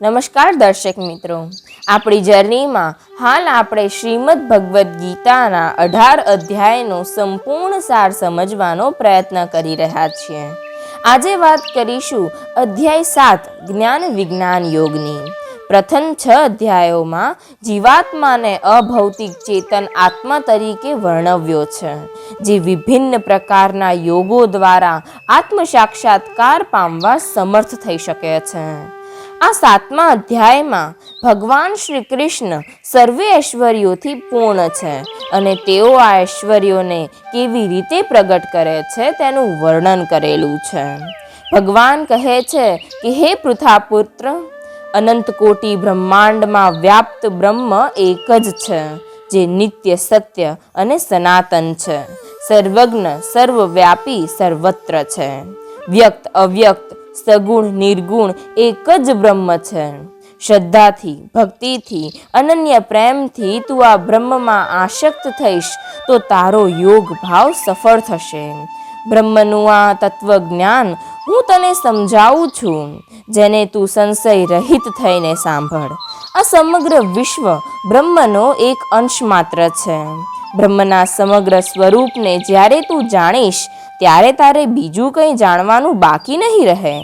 નમસ્કાર દર્શક મિત્રો, આપણી જર્નીમાં હાલ આપણે શ્રીમદ ભગવદ્ ગીતાના 18 અધ્યાયનો સંપૂર્ણ સાર સમજવાનો પ્રયત્ન કરી રહ્યા છીએ. આજે વાત કરીશું અધ્યાય 7 જ્ઞાન વિજ્ઞાન યોગની. પ્રથમ 6 અધ્યાયોમાં જીવાત્માને અભૌતિક ચેતન આત્મા તરીકે વર્ણવ્યો છે, જે વિભિન્ન પ્રકારના યોગો દ્વારા આત્મ સાક્ષાત્કાર પામવા સમર્થ થઈ શકે છે. આ 7મા અધ્યાયમાં ભગવાન શ્રી કૃષ્ણ સર્વે ઐશ્વર્યોથી પૂર્ણ છે અને તેઓ આ ઐશ્વર્યોને કેવી રીતે પ્રગટ કરે છે તેનું વર્ણન કરેલું છે. ભગવાન કહે છે કે હે પૃથાપુત્ર, અનંત કોટી બ્રહ્માંડમાં વ્યાપ્ત બ્રહ્મ એક જ છે, જે નિત્ય સત્ય અને સનાતન છે, સર્વજ્ઞ સર્વવ્યાપી સર્વત્ર છે, વ્યક્ત અવ્યક્ત સગુણ નિર્ગુણ એક જ બ્રહ્મ છે. શ્રદ્ધાથી ભક્તિથી અનન્ય પ્રેમથી તું આ બ્રહ્મમાં આસક્ત થઈશ તો તારો યોગ ભાવ સફળ થશે. બ્રહ્મનું આ તત્વજ્ઞાન હું તને સમજાવું છું, જેને તું સંશય રહિત થઈને સાંભળ. આ સમગ્ર વિશ્વ બ્રહ્મનો એક અંશ માત્ર છે. બ્રહ્મના સમગ્ર સ્વરૂપને જ્યારે તું જાણીશ ત્યારે તારે બીજું કંઈ જાણવાનું બાકી નહીં રહે.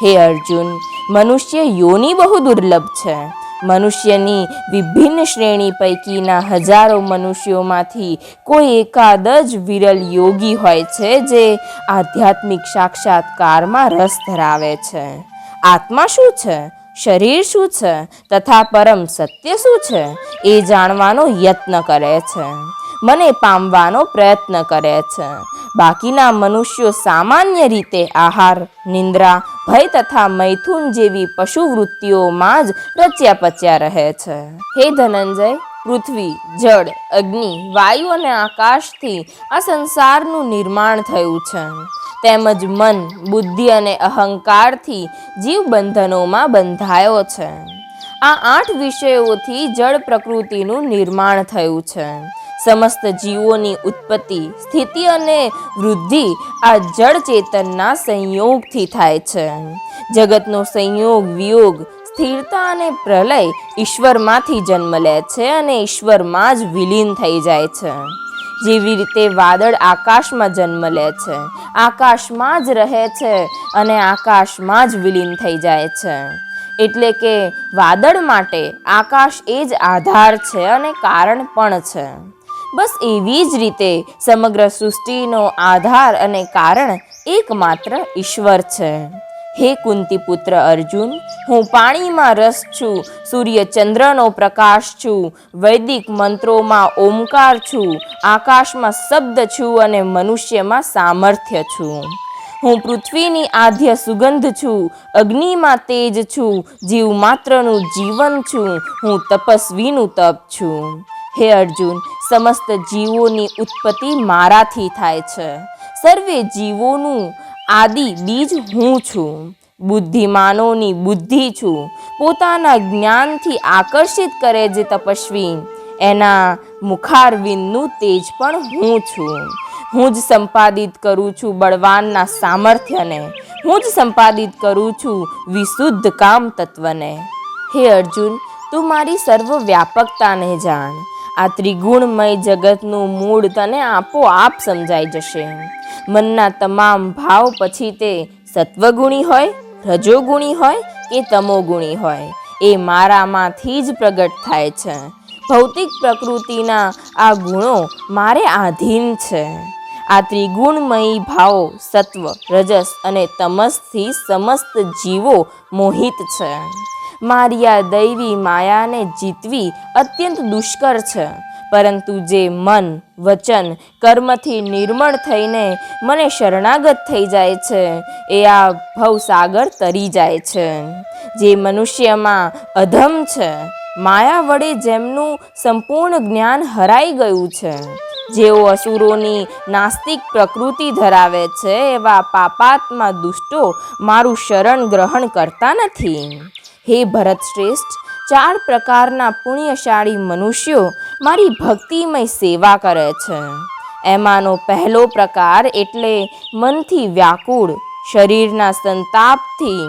હે અર્જુન, મનુષ્ય યોની બહુ દુર્લભ છે. મનુષ્યની વિભિન્ન શ્રેણી પૈકીના હજારો મનુષ્યોમાંથી કોઈ એકાદ જ વિરલ યોગી હોય છે જે આધ્યાત્મિક સાક્ષાત્કારમાં રસ ધરાવે છે. આત્મા શું છે, શરીર શું છે તથા પરમ સત્ય શું છે એ જાણવાનો યત્ન કરે છે, મને પામવાનો પ્રયત્ન કરે છે. બાકીના મનુષ્યો સામાન્ય રીતે આહાર, નિંદ્રા, ભય તથા મૈથુન જેવી પશુ વૃત્તિઓમાં જ રચ્યા પચ્યા રહે છે. હે ધનંજય, પૃથ્વી, જળ, અગ્નિ, વાયુ અને આકાશથી આ સંસારનું નિર્માણ થયું છે, તેમજ મન, બુદ્ધિ અને અહંકારથી જીવ બંધનોમાં બંધાયો છે. આ 8 વિષયોથી જળ પ્રકૃતિનું નિર્માણ થયું છે. સમસ્ત જીવોની ઉત્પત્તિ, સ્થિતિ અને વૃદ્ધિ આ જળ ચેતનના સંયોગથી થાય છે. જગતનો સંયોગ વિયોગ, સ્થિરતા અને પ્રલય ઈશ્વરમાંથી જન્મ લે છે અને ઈશ્વરમાં જ વિલીન થઈ જાય છે. જેવી રીતે વાદળ આકાશમાં જન્મ લે છે, આકાશમાં જ રહે છે અને આકાશમાં જ વિલીન થઈ જાય છે. એટલે કે વાદળ માટે આકાશ એ જ આધાર છે અને કારણ પણ છે. બસ એવી જ રીતે સમગ્ર સૃષ્ટિનો આધાર અને કારણ એકમાત્ર ઈશ્વર છે. હે કુંતી પુત્ર અર્જુન, હું પાણીમાં રસ છું, સૂર્ય ચંદ્રનો પ્રકાશ છું, વૈદિક મંત્રોમાં ઓમકાર છું, આકાશમાં શબ્દ છું અને મનુષ્યમાં સામર્થ્ય છું. હું પૃથ્વીની આદ્ય સુગંધ છું, અગ્નિમાં તેજ છું, જીવ માત્રનું જીવન છું, હું તપસ્વીનું તપ છું. હે અર્જુન, સમસ્ત જીવોની ઉત્પત્તિ મારાથી થાય છે. સર્વે જીવોનું આદિ બીજ હું છું. બુદ્ધિમાનોની બુદ્ધિ છું. પોતાના જ્ઞાનથી આકર્ષિત કરે જે તપસ્વી, એના મુખારવિંદનું તેજ પણ હું છું. હું જ સંપાદિત કરું છું બળવાનના સામર્થ્યને, હું જ સંપાદિત કરું છું વિશુદ્ધ કામ તત્વને. હે અર્જુન, તું મારી સર્વ વ્યાપકતાને જાણ. આ ત્રિગુણમય જગતનું મૂળ તને આપોઆપ સમજાઈ જશે. મનના તમામ ભાવ પછી તે સત્વગુણી હોય, રજોગુણી હોય કે તમોગુણી હોય, એ મારામાંથી જ પ્રગટ થાય છે. ભૌતિક પ્રકૃતિના આ ગુણો મારે આધીન છે. આ ત્રિગુણમયી ભાવો સત્વ, રજસ અને તમસથી સમસ્ત જીવો મોહિત છે. મારી આ દૈવી માયાને જીતવી અત્યંત દુષ્કર છે, પરંતુ જે મન, વચન, કર્મથી નિર્મળ થઈને મને શરણાગત થઈ જાય છે એ આ ભવસાગર તરી જાય છે. જે મનુષ્યમાં અધમ છે, માયા વડે જેમનું સંપૂર્ણ જ્ઞાન હરાઈ ગયું છે, જેઓ અસુરોની નાસ્તિક પ્રકૃતિ ધરાવે છે, એવા પાપાત્મા દુષ્ટો મારું શરણ ગ્રહણ કરતા નથી. હે ભરત શ્રેષ્ઠ, 4 પ્રકારના પુણ્યશાળી મનુષ્યો મારી ભક્તિમય સેવા કરે છે. એમાંનો પહેલો પ્રકાર એટલે મનથી વ્યાકુળ, શરીરના સંતાપથી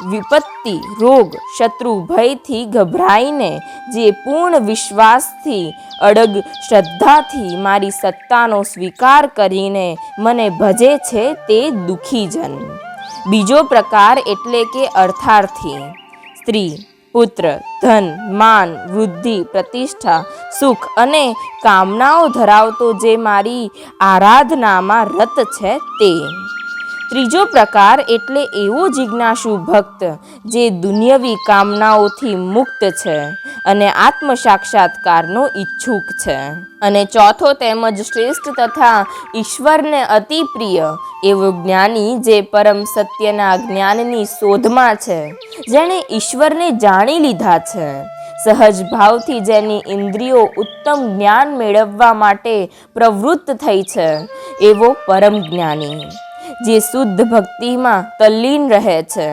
વિપત્તિ, રોગ, શત્રુ ભયથી ગભરાઈને જે પૂર્ણ વિશ્વાસથી, અડગ શ્રદ્ધાથી મારી સત્તાનો સ્વીકાર કરીને મને ભજે છે તે દુઃખી જન. બીજો પ્રકાર એટલે કે અર્થાર્થી. સ્ત્રી, પુત્ર, ધન, માન, વૃદ્ધિ, પ્રતિષ્ઠા, સુખ અને કામનાઓ ધરાવતો જે મારી આરાધનામાં રત છે તે. ત્રીજો પ્રકાર એટલે એવો જિજ્ઞાસુ ભક્ત જે દુન્યવી કામનાઓથી મુક્ત છે અને આત્મ સાક્ષાત્કારનો ઈચ્છુક છે. અને ચોથો તેમજ શ્રેષ્ઠ તથા ઈશ્વરને અતિ પ્રિય એવો જ્ઞાની જે પરમ સત્યના જ્ઞાનની શોધમાં છે, જેણે ઈશ્વરને જાણી લીધા છે, સહજ ભાવથી જેની ઇન્દ્રિયો ઉત્તમ જ્ઞાન મેળવવા માટે પ્રવૃત્ત થઈ છે, એવો પરમ જ્ઞાની જે શુદ્ધ ભક્તિમાં તલ્લીન રહે છે,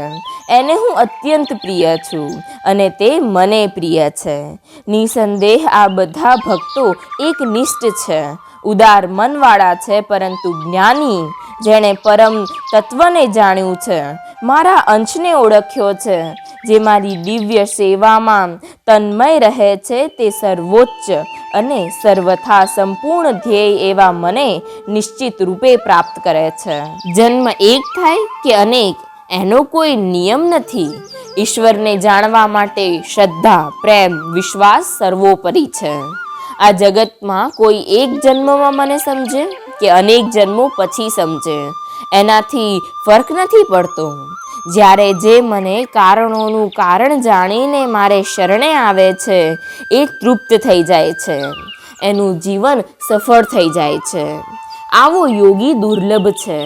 એને હું અત્યંત પ્રિય છું અને તે મને પ્રિય છે. નિસંદેહ આ બધા ભક્તો એકનિષ્ઠ છે, ઉદાર મનવાળા છે, પરંતુ જ્ઞાની જેણે પરમ તત્વને જાણ્યું છે, મારા અંશને ઓળખ્યો છે, જે મારી દિવ્ય સેવામાં તન્મય રહે છે, તે સર્વોચ્ચ અને સર્વથા સંપૂર્ણ ધ્યેય એવા મને નિશ્ચિત રૂપે પ્રાપ્ત કરે છે. જન્મ એક થાય કે અનેક એનો કોઈ નિયમ નથી. ઈશ્વરને જાણવા માટે શ્રદ્ધા, પ્રેમ, વિશ્વાસ સર્વોપરી છે. આ જગતમાં કોઈ એક જન્મમાં મને સમજે કે અનેક જન્મો પછી સમજે, એનાથી ફરક નથી પડતો. જ્યારે જે મને કારણોનું કારણ જાણીને મારે શરણે આવે છે, એ તૃપ્ત થઈ જાય છે, એનું જીવન સફળ થઈ જાય છે. આવો યોગી દુર્લભ છે.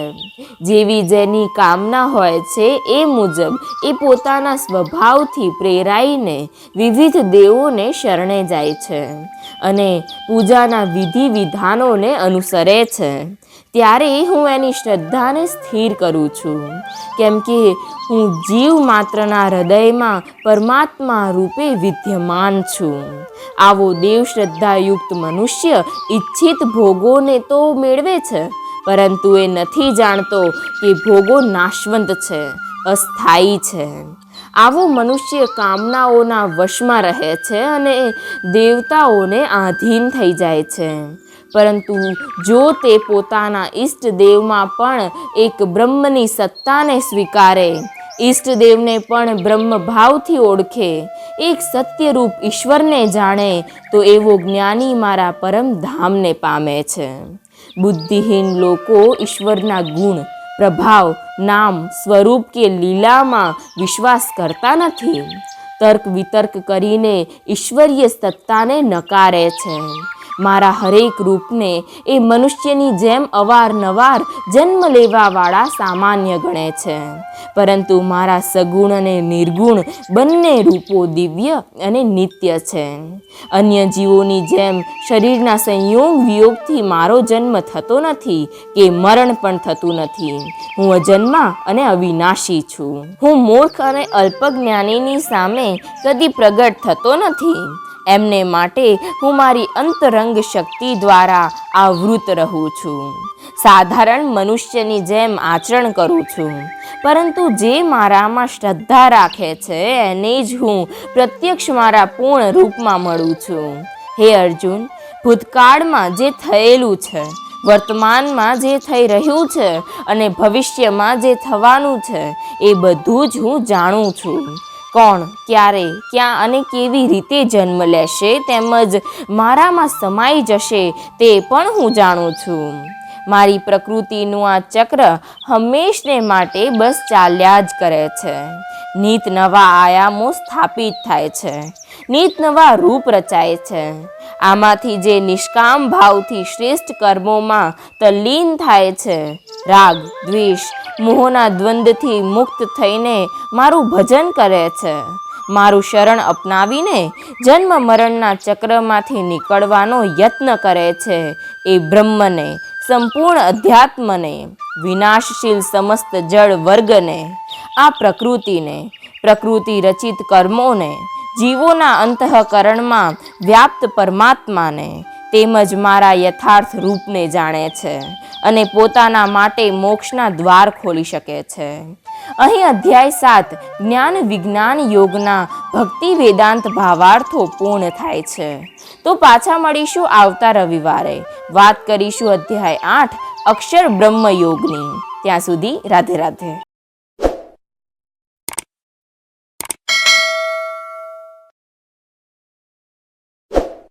જેવી જેની કામના હોય છે એ મુજબ એ પોતાના સ્વભાવથી પ્રેરાઈને વિવિધ દેવોને શરણે જાય છે અને પૂજાના વિધિ વિધાનોને અનુસરે છે. ત્યારે હું એની શ્રદ્ધાને સ્થિર કરું છું, કેમ કે હું જીવ માત્રના હૃદયમાં પરમાત્મા રૂપે વિદ્યમાન છું. આવો દેવ શ્રદ્ધાયુક્ત મનુષ્ય ઈચ્છિત ભોગોને તો મેળવે છે, પરંતુ એ નથી જાણતો કે ભોગો નાશવંત છે, અસ્થાયી છે. આવો મનુષ્ય કામનાઓના વશમાં રહે છે અને દેવતાઓને આધીન થઈ જાય છે. પરંતુ જો તે પોતાના ઈષ્ટદેવમાં પણ એક બ્રહ્મની સત્તાને સ્વીકારે, ઈષ્ટદેવને પણ બ્રહ્મ ભાવથી ઓળખે, એક સત્યરૂપ ઈશ્વરને જાણે, તો એવો જ્ઞાની મારા પરમ ધામને પામે છે. બુદ્ધિહીન લોકો ઈશ્વરના ગુણ, પ્રભાવ, નામ, સ્વરૂપ કે લીલામાં વિશ્વાસ કરતા નથી. તર્ક વિતર્ક કરીને ઈશ્વરીય સત્તાને નકારે છે. મારા હરેક રૂપને એ મનુષ્યની જેમ અવારનવાર જન્મ લેવાવાળા સામાન્ય ગણે છે, પરંતુ મારા સગુણ અને નિર્ગુણ બંને રૂપો દિવ્ય અને નિત્ય છે. અન્ય જીવોની જેમ શરીરના સંયોગ વિયોગથી મારો જન્મ થતો નથી કે મરણ પણ થતું નથી. હું અજન્મા અને અવિનાશી છું. હું મૂર્ખ અને અલ્પજ્ઞાનીની સામે કદી પ્રગટ થતો નથી. એમને માટે હું મારી અંતરંગ શક્તિ દ્વારા આવૃત રહું છું. સાધારણ મનુષ્યની જેમ આચરણ કરું છું, પરંતુ જે મારામાં શ્રદ્ધા રાખે છે એને જ હું પ્રત્યક્ષ મારા પૂર્ણ રૂપમાં મળું છું. હે અર્જુન, ભૂતકાળમાં જે થયેલું છે, વર્તમાનમાં જે થઈ રહ્યું છે અને ભવિષ્યમાં જે થવાનું છે, એ બધું જ હું જાણું છું. કોણ, ક્યારે, ક્યાં અને કેવી રીતે જન્મ લેશે તેમજ મારામાં સમાઈ જશે તે પણ હું જાણું છું. મારી પ્રકૃતિનું આ ચક્ર હંમેશને માટે બસ ચાલ્યા જ કરે છે. નીત નવા આયામો સ્થાપિત થાય છે, નીત નવા રૂપ રચાય છે. આમાંથી જે નિષ્કામ ભાવથી શ્રેષ્ઠ કર્મોમાં તલ્લીન થાય છે, રાગ, દ્વેષ, મોહના દ્વંદ્વથી મુક્ત થઈને મારું ભજન કરે છે, મારું શરણ અપનાવીને જન્મ મરણના ચક્રમાંથી નીકળવાનો યત્ન કરે છે, એ બ્રહ્મને, સંપૂર્ણ અધ્યાત્મને, વિનાશશીલ સમસ્ત જળ વર્ગને, આ પ્રકૃતિને, પ્રકૃતિ રચિત કર્મોને, જીવોના અંતઃકરણમાં વ્યાપ્ત પરમાત્માને, તેમજ મારા યથાર્થ રૂપને જાણે છે અને પોતાના માટે મોક્ષના દ્વાર ખોલી શકે છે. અહીં અધ્યાય 7 જ્ઞાન વિજ્ઞાન યોગના ભક્તિ વેદાંત ભાવાર્થો પૂર્ણ થાય છે. તો પાછા મળીશું આવતા રવિવારે. વાત કરીશું અધ્યાય 8 અક્ષર બ્રહ્મ યોગની. ત્યાં સુધી રાધે રાધે.